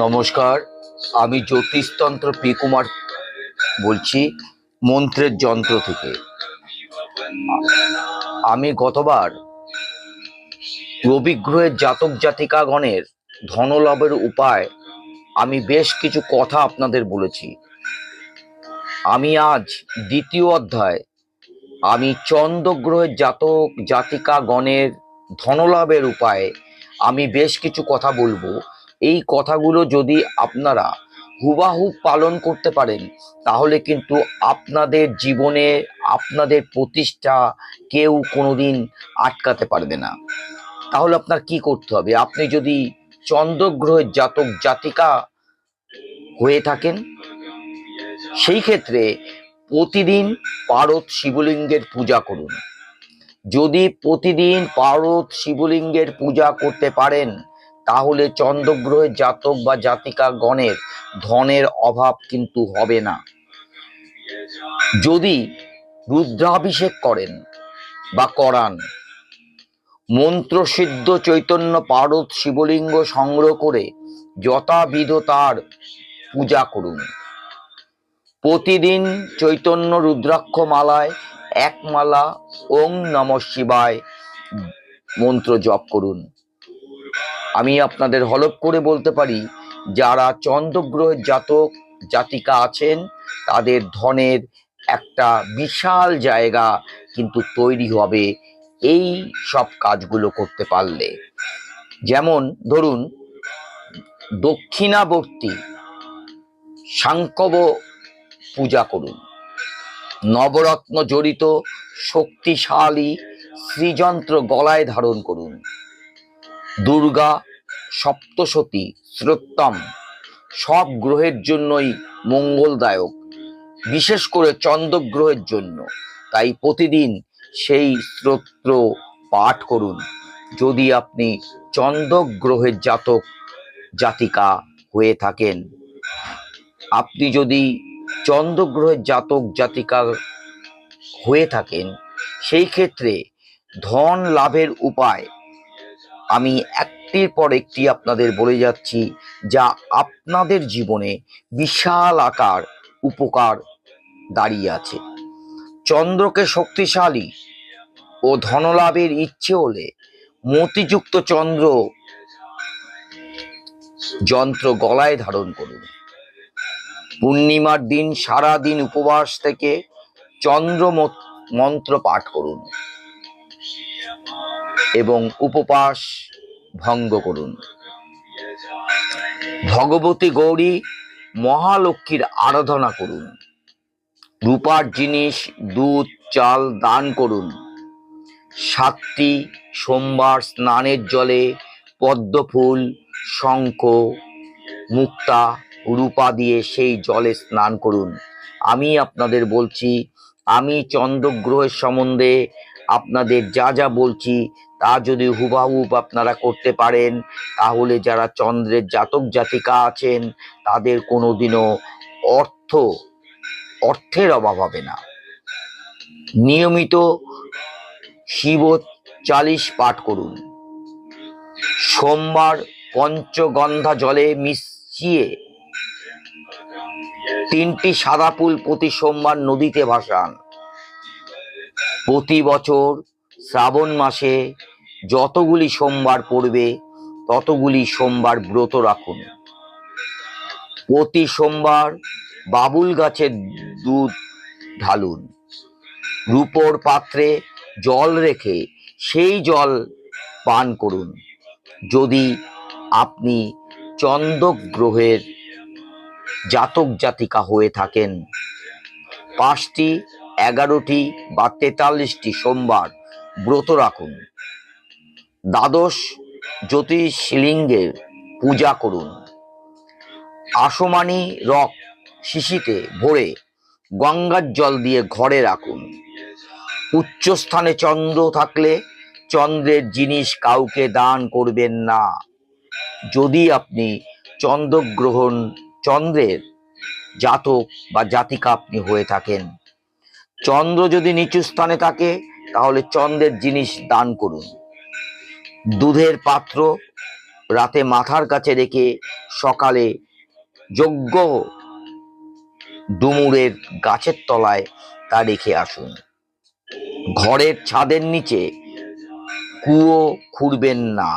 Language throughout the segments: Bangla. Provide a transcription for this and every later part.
নমস্কার, আমি জ্যোতিষতন্ত্র পি কুমার বলছি, মন্ত্রের যন্ত্র থেকে। আমি গতবার রবি গ্রহের জাতক জাতিকাগণের ধনলাভের উপায় আমি বেশ কিছু কথা আপনাদের বলেছি। আমি আজ দ্বিতীয় অধ্যায় আমি চন্দ্র গ্রহের জাতক জাতিকাগণের ধনলাভের উপায়ে আমি বেশ কিছু কথা বলবো। এই কথাগুলো যদি আপনারা হুবাহুব পালন করতে পারেন তাহলে কিন্তু আপনাদের জীবনে আপনাদের প্রতিষ্ঠা কেউ কোনোদিন আটকাতে পারবে না। তাহলে আপনার কি করতে হবে? আপনি যদি চন্দ্র গ্রহের জাতক জাতিকা হয়ে থাকেন সেই ক্ষেত্রে প্রতিদিন পারদ শিবলিঙ্গের পূজা করুন। যদি প্রতিদিন পারদ শিবলিঙ্গের পূজা করতে পারেন তাহলে চন্দ্রগ্রহের জাতক বা জাতিকা গণের ধনের অভাব কিন্তু হবে না। যদি রুদ্রাভিষেক করেন বা করান, মন্ত্রসিদ্ধ চৈতন্য পারদ শিবলিঙ্গ সংগ্রহ করে যথাবিধ তার পূজা করুন। প্রতিদিন চৈতন্য রুদ্রাক্ষ মালায় এক মালা ওং নমঃ শিবায় মন্ত্র জপ করুন। আমি আপনাদের হলফ করে বলতে পারি, যারা চন্দ্রগ্রহের জাতক জাতিকা আছেন তাদের ধনের একটা বিশাল জায়গা কিন্তু তৈরি হবে এই সব কাজগুলো করতে পারলে। যেমন ধরুন, দক্ষিণাবর্তী সাংকব পূজা করুন। নবরত্ন জড়িত শক্তিশালী শ্রীযন্ত্র গলায় ধারণ করুন। দুর্গা সপ্তশতী শ্রোত্তম সব গ্রহের জন্যই মঙ্গলদায়ক, বিশেষ করে চন্দ্রগ্রহের জন্য। তাই প্রতিদিন সেই স্তোত্র পাঠ করুন। যদি আপনি চন্দ্রগ্রহের জাতক জাতিকা হয়ে থাকেন, আপনি যদি চন্দ্রগ্রহের জাতক জাতিকা হয়ে থাকেন সেই ক্ষেত্রে ধন লাভের উপায় আমি একটির পর একটি আপনাদের বলে যাচ্ছি, যা আপনাদের জীবনে বিশাল আকার উপকার দাঁড়িয়ে আছে। চন্দ্রকে শক্তিশালী ও ধনলাভের ইচ্ছে হলে মতিযুক্ত চন্দ্র যন্ত্র গলায় ধারণ করুন। পূর্ণিমার দিন সারা দিন উপবাস থেকে চন্দ্র মন্ত্র পাঠ করুন এবং উপবাস ভঙ্গ করুন। ভগবতী গৌরী মহালক্ষ্মীর আরাধনা করুন। রূপার জিনিস দুধ চাল দান করুন। 7টি সোমবার স্নানের জলে পদ্মফুল শঙ্খ মুক্তা রূপা দিয়ে সেই জলে স্নান করুন। আমি আপনাদের বলছি, আমি চন্দ্রগ্রহের সম্বন্ধে আপনাদের যা যা বলছি তা যদি হুবাহুব আপনারা করতে পারেন তাহলে যারা চন্দ্রের জাতক জাতিকা আছেন তাদের কোনোদিনও অর্থের অভাব হবে না। নিয়মিত শিব 40 পাঠ করুন। সোমবার পঞ্চগন্ধা জলে মিশিয়ে 3টি সাদা ফুল প্রতি সোমবার নদীতে ভাসান। প্রতি বছর শ্রাবণ মাসে যতগুলি সোমবার পড়বে ততগুলি সোমবার ব্রত রাখুন। প্রতি সোমবার বাবুল গাছের দুধ ঢালুন। রূপোর পাত্রে জল রেখে সেই জল পান করুন। যদি আপনি চন্দ্রগ্রহের জাতক জাতিকা হয়ে থাকেন, 5টি 11টি বা 43টি সোমবার ব্রত রাখুন। দ্বাদশ জ্যোতির্লিঙ্গের পূজা করুন। আসমানি রক শিশিতে ভরে গঙ্গার জল দিয়ে ঘরে রাখুন। উচ্চস্থানে চন্দ্র থাকলে চন্দ্রের জিনিস কাউকে দান করবেন না। যদি আপনি চন্দ্রের জাতক বা জাতিকা আপনি হয়ে থাকেন, চন্দ্র যদি নিচু স্থানে থাকে তাহলে চন্দ্রের জিনিস দান করুন। দুধের পাত্র রাতে মাথার কাছে রেখে সকালে যোগ্য ডুমুরের গাছের তলায় তা রেখে আসুন। ঘরের ছাদের নিচে কুয়ো খুঁড়বেন না।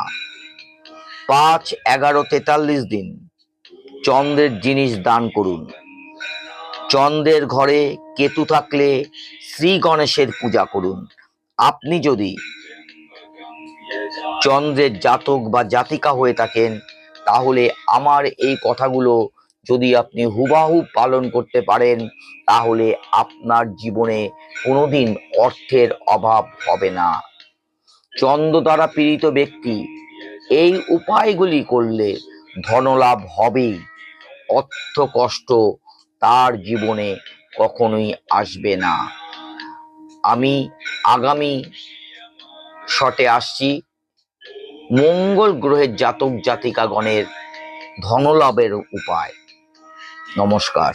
5-11-43 দিন চন্দ্রের জিনিস দান করুন। চন্দ্রের ঘরে কেতু থাকলে শ্রী গণেশের পূজা করুন। আপনি যদি চন্দ্রের জাতক বা জাতিকা হয়ে থাকেন, তাহলে আমার এই কথাগুলো যদি আপনি হুবাহু পালন করতে পারেন, তাহলে আপনার জীবনে কোনোদিন অর্থের অভাব হবে না। চন্দ্র দ্বারা পীড়িত ব্যক্তি এই উপায়গুলি করলে ধনলাভ হবেই। অর্থ কষ্ট তার জীবনে কখনোই আসবে না। আমি আগামী শটে আসছি মঙ্গল গ্রহের জাতক জাতিকাগণের ধনলাভের উপায়। নমস্কার।